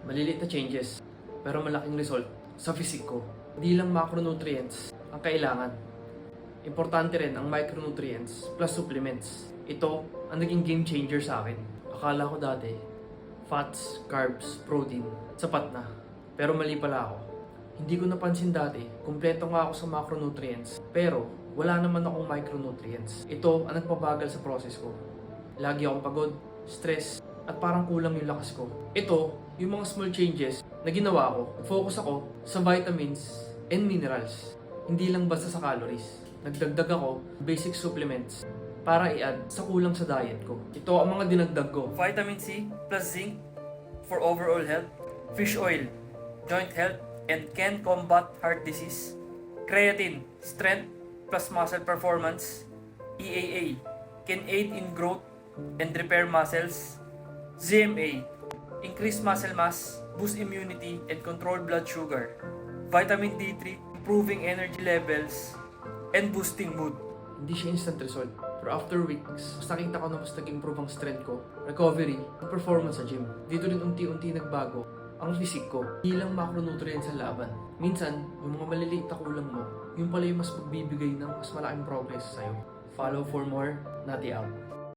Maliliit na changes, pero malaking result sa physique ko. Hindi lang macronutrients ang kailangan. Importante rin ang micronutrients plus supplements. Ito ang naging game changer sa akin. Akala ko dati, fats, carbs, protein, sapat na. Pero mali pala ako. Hindi ko napansin dati, kumpleto nga ako sa macronutrients, pero wala naman akong micronutrients. Ito ang nagpabagal sa process ko. Lagi akong pagod, stress, at parang kulang yung lakas ko. Ito, yung mga small changes na ginawa ko. Focus ako sa vitamins and minerals. Hindi lang basta sa calories. Nagdagdag ako basic supplements para i-add sa kulang sa diet ko. Ito ang mga dinagdag ko. Vitamin C plus zinc for overall health. Fish oil, joint health, and can combat heart disease. Creatine, strength plus muscle performance. EAA, can aid in growth and repair muscles. ZMA, increase muscle mass, boost immunity, and control blood sugar. Vitamin D3, improving energy levels, and boosting mood. Hindi siya instant result, pero after weeks, mas nakita ko na mas nag-improve ang strength ko, recovery, at performance sa gym. Dito rin unti-unti nagbago ang physique ko. Hindi lang macronutrients sa laban. Minsan, yung mga maliliit na kulang mo, yung pala yung mas magbibigay ng mas malaking progress sa'yo. Follow for more, Nati out.